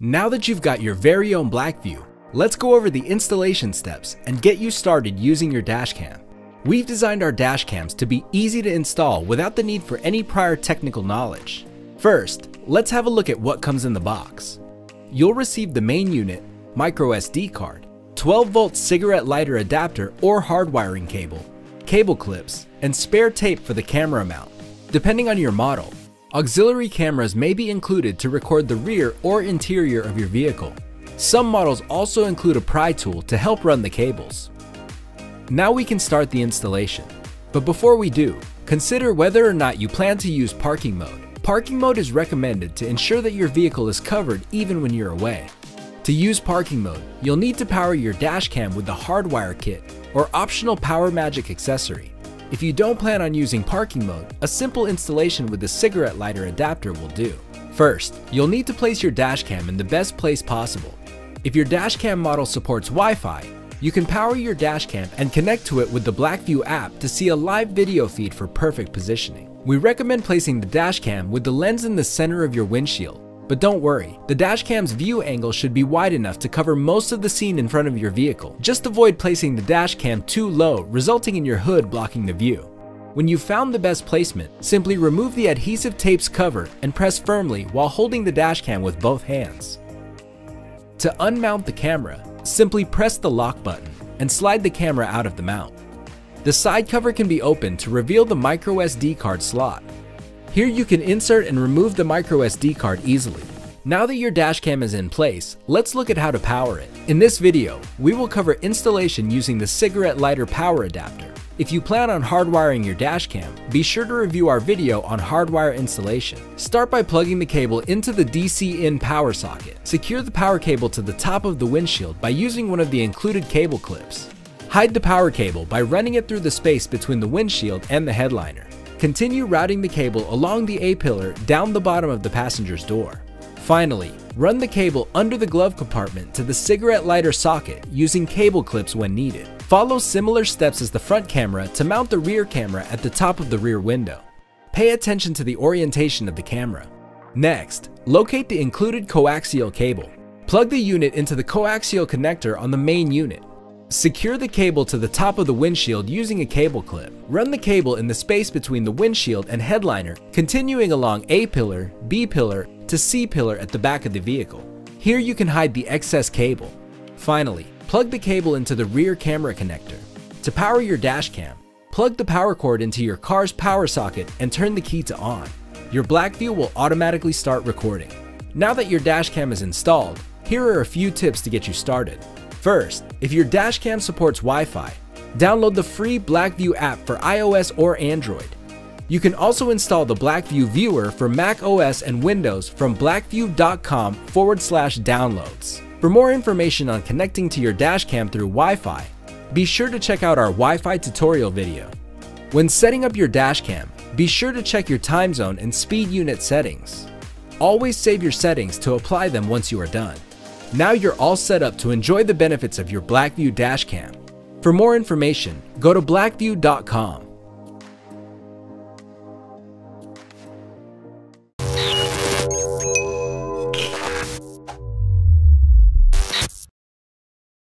Now that you've got your very own BlackVue, let's go over the installation steps and get you started using your dashcam. We've designed our dashcams to be easy to install without the need for any prior technical knowledge. First, let's have a look at what comes in the box. You'll receive the main unit, micro SD card, 12-volt cigarette lighter adapter or hardwiring cable, cable clips, and spare tape for the camera mount. Depending on your model, auxiliary cameras may be included to record the rear or interior of your vehicle. Some models also include a pry tool to help run the cables. Now we can start the installation. But before we do, consider whether or not you plan to use parking mode. Parking mode is recommended to ensure that your vehicle is covered even when you're away. To use parking mode, you'll need to power your dashcam with the hardwire kit or optional Power Magic accessory. If you don't plan on using parking mode, a simple installation with the cigarette lighter adapter will do. First, you'll need to place your dashcam in the best place possible. If your dashcam model supports Wi-Fi, you can power your dashcam and connect to it with the BlackVue app to see a live video feed for perfect positioning. We recommend placing the dashcam with the lens in the center of your windshield. But don't worry, the dashcam's view angle should be wide enough to cover most of the scene in front of your vehicle. Just avoid placing the dashcam too low, resulting in your hood blocking the view. When you've found the best placement, simply remove the adhesive tape's cover and press firmly while holding the dashcam with both hands. To unmount the camera, simply press the lock button and slide the camera out of the mount. The side cover can be opened to reveal the micro SD card slot. Here you can insert and remove the micro SD card easily. Now that your dashcam is in place, let's look at how to power it. In this video, we will cover installation using the cigarette lighter power adapter. If you plan on hardwiring your dashcam, be sure to review our video on hardwire installation. Start by plugging the cable into the DC-in power socket. Secure the power cable to the top of the windshield by using one of the included cable clips. Hide the power cable by running it through the space between the windshield and the headliner. Continue routing the cable along the A-pillar down the bottom of the passenger's door. Finally, run the cable under the glove compartment to the cigarette lighter socket using cable clips when needed. Follow similar steps as the front camera to mount the rear camera at the top of the rear window. Pay attention to the orientation of the camera. Next, locate the included coaxial cable. Plug the unit into the coaxial connector on the main unit. Secure the cable to the top of the windshield using a cable clip. Run the cable in the space between the windshield and headliner, continuing along A pillar, B pillar, to C pillar at the back of the vehicle. Here you can hide the excess cable. Finally, plug the cable into the rear camera connector. To power your dashcam, plug the power cord into your car's power socket and turn the key to on. Your BlackVue will automatically start recording. Now that your dashcam is installed, here are a few tips to get you started. First, if your dashcam supports Wi-Fi, download the free BlackVue app for iOS or Android. You can also install the BlackVue viewer for Mac OS and Windows from blackvue.com/downloads. For more information on connecting to your dashcam through Wi-Fi, be sure to check out our Wi-Fi tutorial video. When setting up your dashcam, be sure to check your time zone and speed unit settings. Always save your settings to apply them once you are done. Now you're all set up to enjoy the benefits of your BlackVue dashcam. For more information, go to blackvue.com.